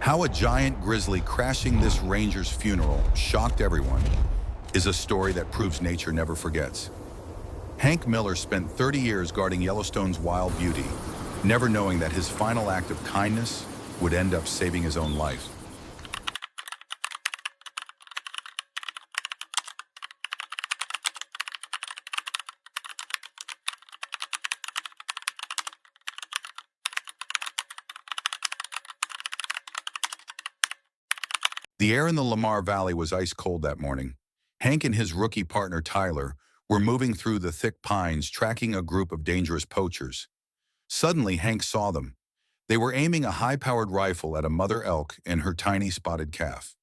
How a giant grizzly crashing this ranger's funeral shocked everyone is a story that proves nature never forgets. Hank Miller spent 30 years guarding Yellowstone's wild beauty, never knowing that his final act of kindness would end up saving his own life. The air in the Lamar Valley was ice cold that morning. Hank and his rookie partner Tyler were moving through the thick pines, tracking a group of dangerous poachers. Suddenly, Hank saw them. They were aiming a high-powered rifle at a mother elk and her tiny spotted calf.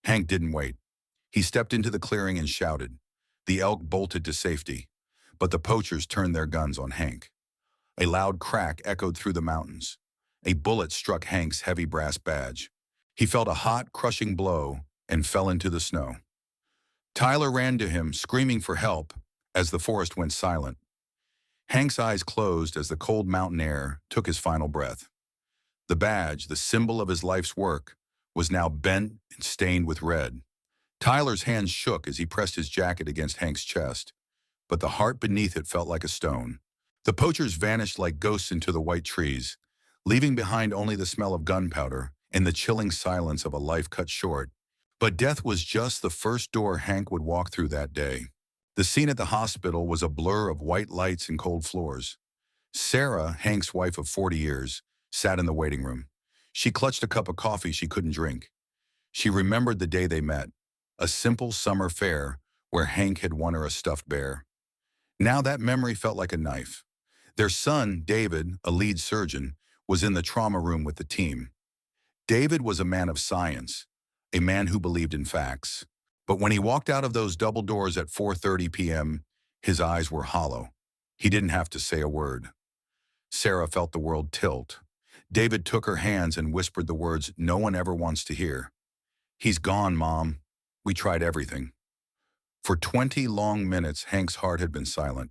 Hank didn't wait. He stepped into the clearing and shouted. The elk bolted to safety, but the poachers turned their guns on Hank. A loud crack echoed through the mountains. A bullet struck Hank's heavy brass badge. He felt a hot, crushing blow and fell into the snow. Tyler ran to him, screaming for help, as the forest went silent. Hank's eyes closed as the cold mountain air took his final breath. The badge, the symbol of his life's work, was now bent and stained with red. Tyler's hands shook as he pressed his jacket against Hank's chest, but the heart beneath it felt like a stone. The poachers vanished like ghosts into the white trees, leaving behind only the smell of gunpowder and the chilling silence of a life cut short. But death was just the first door Hank would walk through that day. The scene at the hospital was a blur of white lights and cold floors. Sarah, Hank's wife of 40 years, sat in the waiting room. She clutched a cup of coffee she couldn't drink. She remembered the day they met, a simple summer fair where Hank had won her a stuffed bear. Now that memory felt like a knife. Their son, David, a lead surgeon, was in the trauma room with the team. David was a man of science, a man who believed in facts. But when he walked out of those double doors at 4:30 p.m., his eyes were hollow. He didn't have to say a word. Sarah felt the world tilt. David took her hands and whispered the words no one ever wants to hear. "He's gone, Mom. We tried everything." For 20 long minutes, Hank's heart had been silent.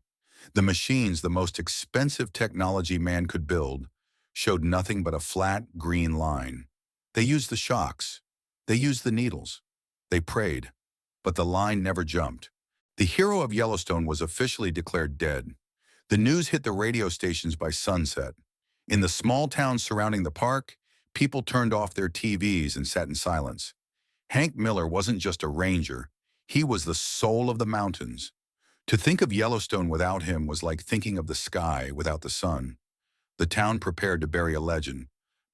The machines, the most expensive technology man could build, showed nothing but a flat, green line. They used the shocks. They used the needles. They prayed. But the line never jumped. The hero of Yellowstone was officially declared dead. The news hit the radio stations by sunset. In the small towns surrounding the park, people turned off their TVs and sat in silence. Hank Miller wasn't just a ranger. He was the soul of the mountains. To think of Yellowstone without him was like thinking of the sky without the sun. The town prepared to bury a legend,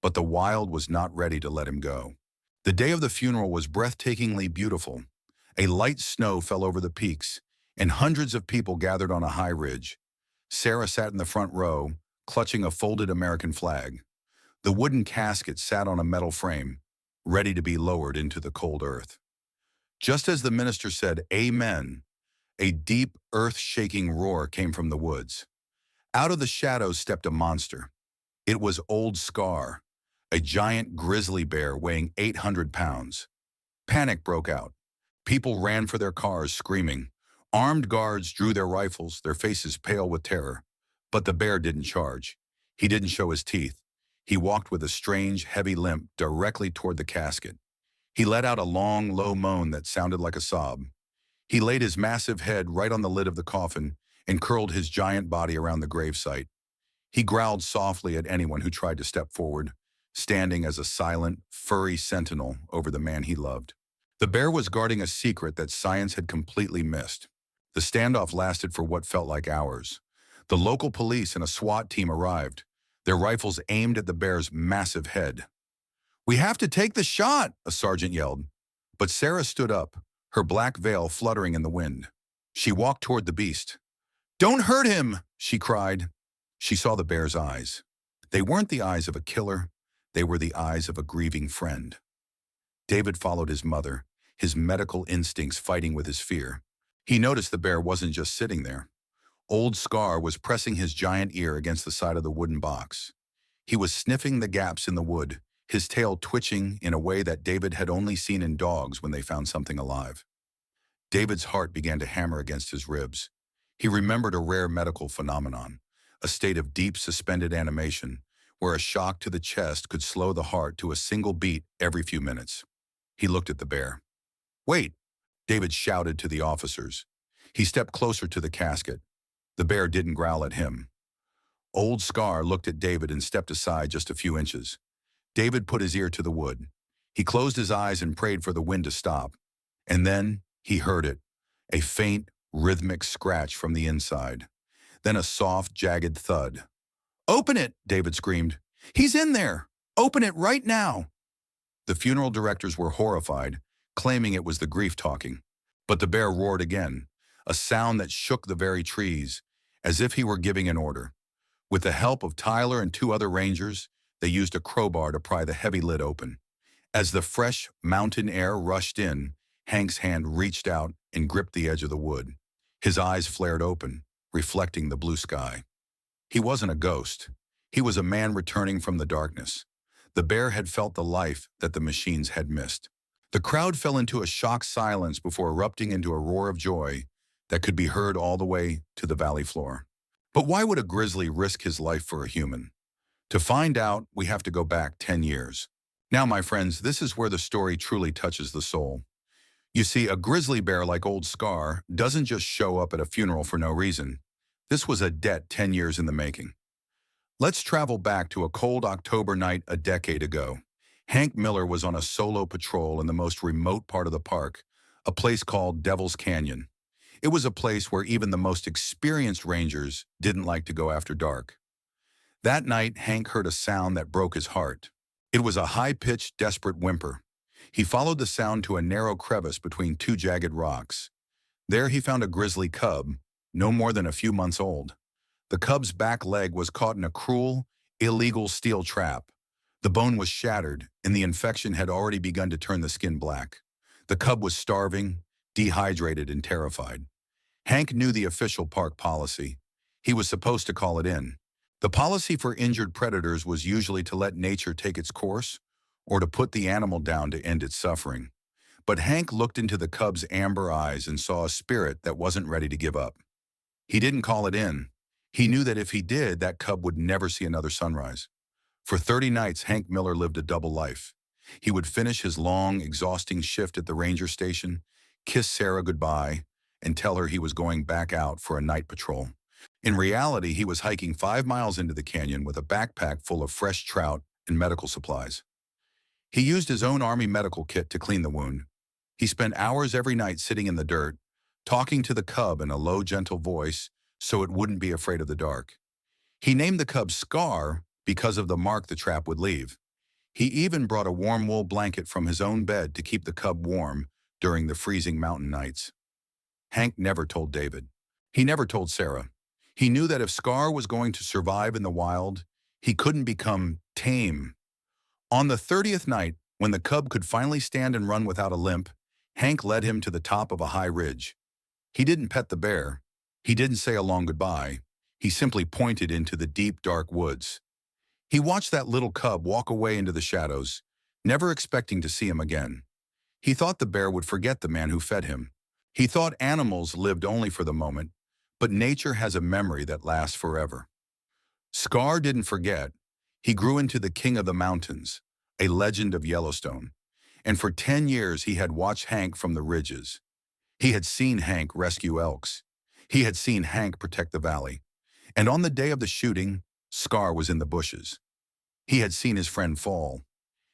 but the wild was not ready to let him go. The day of the funeral was breathtakingly beautiful. A light snow fell over the peaks, and hundreds of people gathered on a high ridge. Sarah sat in the front row, clutching a folded American flag. The wooden casket sat on a metal frame, ready to be lowered into the cold earth. Just as the minister said, "Amen," a deep, earth-shaking roar came from the woods. Out of the shadows stepped a monster. It was Old Scar, a giant grizzly bear weighing 800 pounds. Panic broke out. People ran for their cars, screaming. Armed guards drew their rifles, their faces pale with terror. But the bear didn't charge. He didn't show his teeth. He walked with a strange, heavy limp directly toward the casket. He let out a long, low moan that sounded like a sob. He laid his massive head right on the lid of the coffin and curled his giant body around the gravesite. He growled softly at anyone who tried to step forward, standing as a silent, furry sentinel over the man he loved. The bear was guarding a secret that science had completely missed. The standoff lasted for what felt like hours. The local police and a SWAT team arrived, their rifles aimed at the bear's massive head. "We have to take the shot," a sergeant yelled. But Sarah stood up, her black veil fluttering in the wind. She walked toward the beast. "Don't hurt him," she cried. She saw the bear's eyes. They weren't the eyes of a killer. They were the eyes of a grieving friend. David followed his mother, his medical instincts fighting with his fear. He noticed the bear wasn't just sitting there. Old Scar was pressing his giant ear against the side of the wooden box. He was sniffing the gaps in the wood, his tail twitching in a way that David had only seen in dogs when they found something alive. David's heart began to hammer against his ribs. He remembered a rare medical phenomenon, a state of deep suspended animation, where a shock to the chest could slow the heart to a single beat every few minutes. He looked at the bear. "Wait!" David shouted to the officers. He stepped closer to the casket. The bear didn't growl at him. Old Scar looked at David and stepped aside just a few inches. David put his ear to the wood. He closed his eyes and prayed for the wind to stop. And then he heard it, a faint, rhythmic scratch from the inside. Then a soft, jagged thud. "Open it!" David screamed. "He's in there! Open it right now!" The funeral directors were horrified, claiming it was the grief talking. But the bear roared again, a sound that shook the very trees, as if he were giving an order. With the help of Tyler and 2 other rangers, they used a crowbar to pry the heavy lid open. As the fresh mountain air rushed in, Hank's hand reached out and gripped the edge of the wood. His eyes flared open, reflecting the blue sky. He wasn't a ghost. He was a man returning from the darkness. The bear had felt the life that the machines had missed. The crowd fell into a shocked silence before erupting into a roar of joy that could be heard all the way to the valley floor. But why would a grizzly risk his life for a human? To find out, we have to go back 10 years. Now, my friends, this is where the story truly touches the soul. You see, a grizzly bear like Old Scar doesn't just show up at a funeral for no reason. This was a debt 10 years in the making. Let's travel back to a cold October night a decade ago. Hank Miller was on a solo patrol in the most remote part of the park, a place called Devil's Canyon. It was a place where even the most experienced rangers didn't like to go after dark. That night, Hank heard a sound that broke his heart. It was a high-pitched, desperate whimper. He followed the sound to a narrow crevice between 2 jagged rocks. There he found a grizzly cub, no more than a few months old. The cub's back leg was caught in a cruel, illegal steel trap. The bone was shattered, and the infection had already begun to turn the skin black. The cub was starving, dehydrated, and terrified. Hank knew the official park policy. He was supposed to call it in. The policy for injured predators was usually to let nature take its course, or to put the animal down to end its suffering. But Hank looked into the cub's amber eyes and saw a spirit that wasn't ready to give up. He didn't call it in. He knew that if he did, that cub would never see another sunrise. For 30 nights, Hank Miller lived a double life. He would finish his long, exhausting shift at the ranger station, kiss Sarah goodbye, and tell her he was going back out for a night patrol. In reality, he was hiking 5 miles into the canyon with a backpack full of fresh trout and medical supplies. He used his own army medical kit to clean the wound. He spent hours every night sitting in the dirt, talking to the cub in a low, gentle voice so it wouldn't be afraid of the dark. He named the cub Scar because of the mark the trap would leave. He even brought a warm wool blanket from his own bed to keep the cub warm during the freezing mountain nights. Hank never told David. He never told Sarah. He knew that if Scar was going to survive in the wild, he couldn't become tame. On the 30th night, when the cub could finally stand and run without a limp, Hank led him to the top of a high ridge. He didn't pet the bear. He didn't say a long goodbye. He simply pointed into the deep, dark woods. He watched that little cub walk away into the shadows, never expecting to see him again. He thought the bear would forget the man who fed him. He thought animals lived only for the moment, but nature has a memory that lasts forever. Scar didn't forget. He grew into the king of the mountains, a legend of Yellowstone. And for 10 years he had watched Hank from the ridges. He had seen Hank rescue elks. He had seen Hank protect the valley. And on the day of the shooting, Scar was in the bushes. He had seen his friend fall.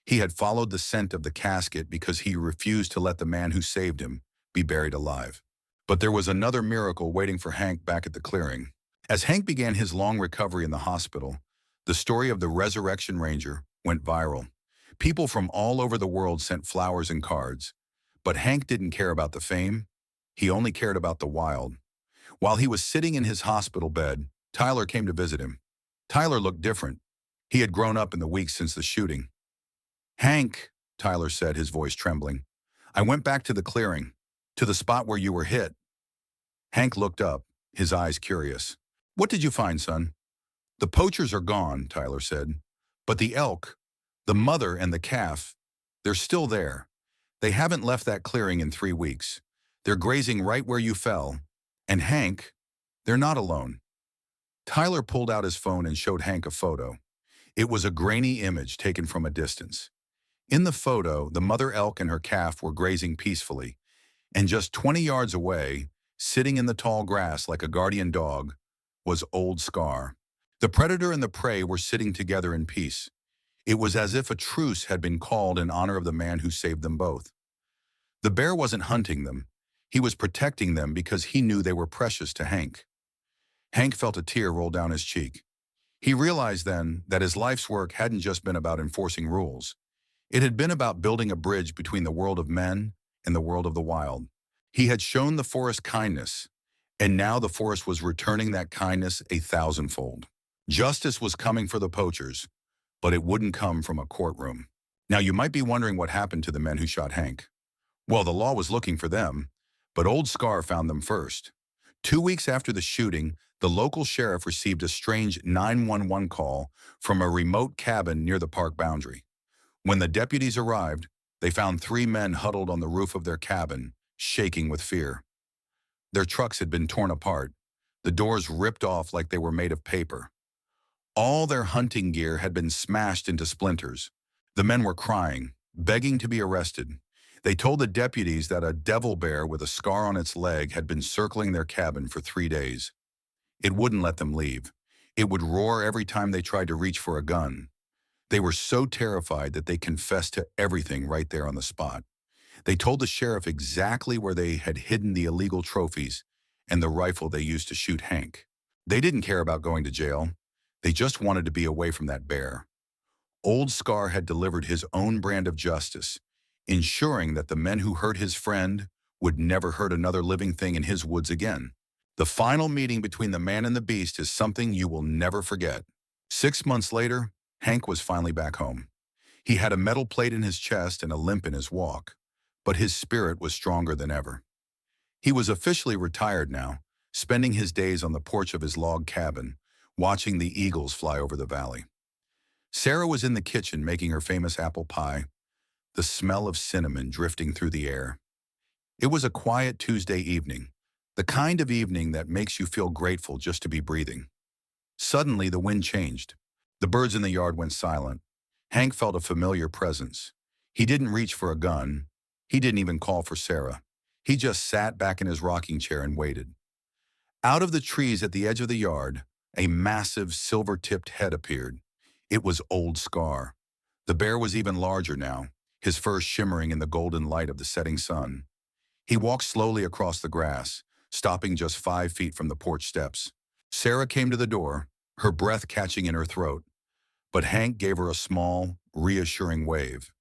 He had followed the scent of the casket because he refused to let the man who saved him be buried alive. But there was another miracle waiting for Hank back at the clearing. As Hank began his long recovery in the hospital, the story of the Resurrection Ranger went viral. People from all over the world sent flowers and cards. But Hank didn't care about the fame. He only cared about the wild. While he was sitting in his hospital bed, Tyler came to visit him. Tyler looked different. He had grown up in the weeks since the shooting. "Hank," Tyler said, his voice trembling, "I went back to the clearing, to the spot where you were hit." Hank looked up, his eyes curious. "What did you find, son?" "The poachers are gone," Tyler said. "But the elk, the mother and the calf, they're still there. They haven't left that clearing in 3 weeks. They're grazing right where you fell. And Hank, they're not alone." Tyler pulled out his phone and showed Hank a photo. It was a grainy image taken from a distance. In the photo, the mother elk and her calf were grazing peacefully, and just 20 yards away, sitting in the tall grass like a guardian dog, was Old Scar. The predator and the prey were sitting together in peace. It was as if a truce had been called in honor of the man who saved them both. The bear wasn't hunting them. He was protecting them because he knew they were precious to Hank. Hank felt a tear roll down his cheek. He realized then that his life's work hadn't just been about enforcing rules. It had been about building a bridge between the world of men and the world of the wild. He had shown the forest kindness, and now the forest was returning that kindness 1,000-fold. Justice was coming for the poachers, but it wouldn't come from a courtroom. Now you might be wondering what happened to the men who shot Hank. Well, the law was looking for them, but Old Scar found them first. 2 weeks after the shooting, the local sheriff received a strange 911 call from a remote cabin near the park boundary. When the deputies arrived, they found 3 men huddled on the roof of their cabin, shaking with fear. Their trucks had been torn apart, the doors ripped off like they were made of paper. All their hunting gear had been smashed into splinters. The men were crying, begging to be arrested. They told the deputies that a devil bear with a scar on its leg had been circling their cabin for 3 days. It wouldn't let them leave. It would roar every time they tried to reach for a gun. They were so terrified that they confessed to everything right there on the spot. They told the sheriff exactly where they had hidden the illegal trophies and the rifle they used to shoot Hank. They didn't care about going to jail. They just wanted to be away from that bear. Old Scar had delivered his own brand of justice, ensuring that the men who hurt his friend would never hurt another living thing in his woods again. The final meeting between the man and the beast is something you will never forget. 6 months later, Hank was finally back home. He had a metal plate in his chest and a limp in his walk, but his spirit was stronger than ever. He was officially retired now, spending his days on the porch of his log cabin, watching the eagles fly over the valley. Sarah was in the kitchen making her famous apple pie, the smell of cinnamon drifting through the air. It was a quiet Tuesday evening, the kind of evening that makes you feel grateful just to be breathing. Suddenly, the wind changed. The birds in the yard went silent. Hank felt a familiar presence. He didn't reach for a gun. He didn't even call for Sarah. He just sat back in his rocking chair and waited. Out of the trees at the edge of the yard, a massive silver-tipped head appeared. It was Old Scar. The bear was even larger now, his fur shimmering in the golden light of the setting sun. He walked slowly across the grass, stopping just 5 feet from the porch steps. Sarah came to the door, her breath catching in her throat, but Hank gave her a small, reassuring wave.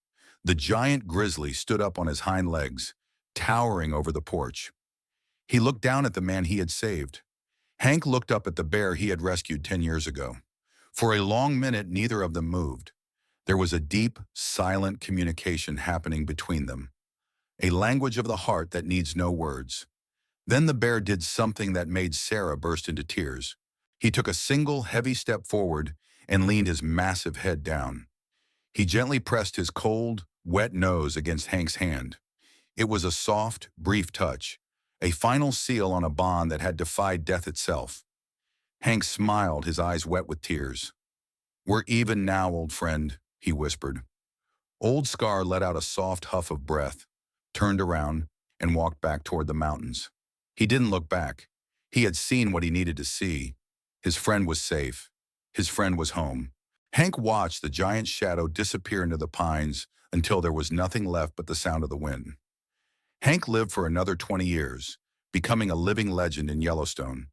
The giant Grizzly stood up on his hind legs, towering over the porch. He looked down at the man he had saved. Hank looked up at the bear he had rescued 10 years ago. For a long minute, neither of them moved. There was a deep, silent communication happening between them, a language of the heart that needs no words. Then the bear did something that made Sarah burst into tears. He took a single, heavy step forward and leaned his massive head down. He gently pressed his cold, wet nose against Hank's hand. It was a soft, brief touch, a final seal on a bond that had defied death itself. Hank smiled, his eyes wet with tears. "We're even now, old friend," he whispered. Old Scar let out a soft huff of breath, turned around, and walked back toward the mountains. He didn't look back. He had seen what he needed to see. His friend was safe. His friend was home. Hank watched the giant shadow disappear into the pines until there was nothing left but the sound of the wind. Hank lived for another 20 years, becoming a living legend in Yellowstone.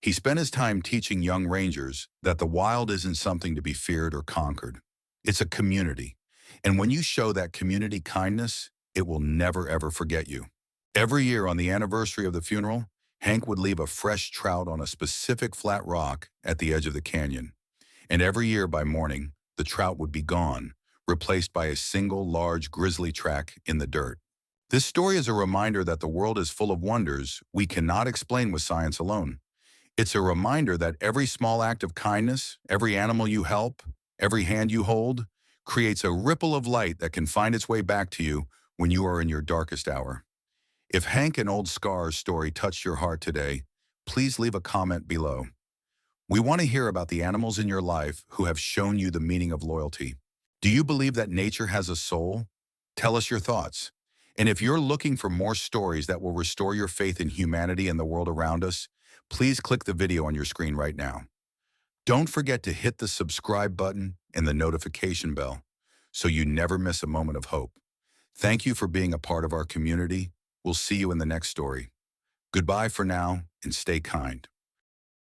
He spent his time teaching young rangers that the wild isn't something to be feared or conquered. It's a community. And when you show that community kindness, it will never ever forget you. Every year on the anniversary of the funeral, Hank would leave a fresh trout on a specific flat rock at the edge of the canyon. And every year by morning, the trout would be gone, replaced by a single large grizzly track in the dirt. This story is a reminder that the world is full of wonders we cannot explain with science alone. It's a reminder that every small act of kindness, every animal you help, every hand you hold, creates a ripple of light that can find its way back to you when you are in your darkest hour. If Hank and Old Scar's story touched your heart today, please leave a comment below. We want to hear about the animals in your life who have shown you the meaning of loyalty. Do you believe that nature has a soul? Tell us your thoughts. And if you're looking for more stories that will restore your faith in humanity and the world around us, please click the video on your screen right now. Don't forget to hit the subscribe button and the notification bell so you never miss a moment of hope. Thank you for being a part of our community. We'll see you in the next story. Goodbye for now and stay kind.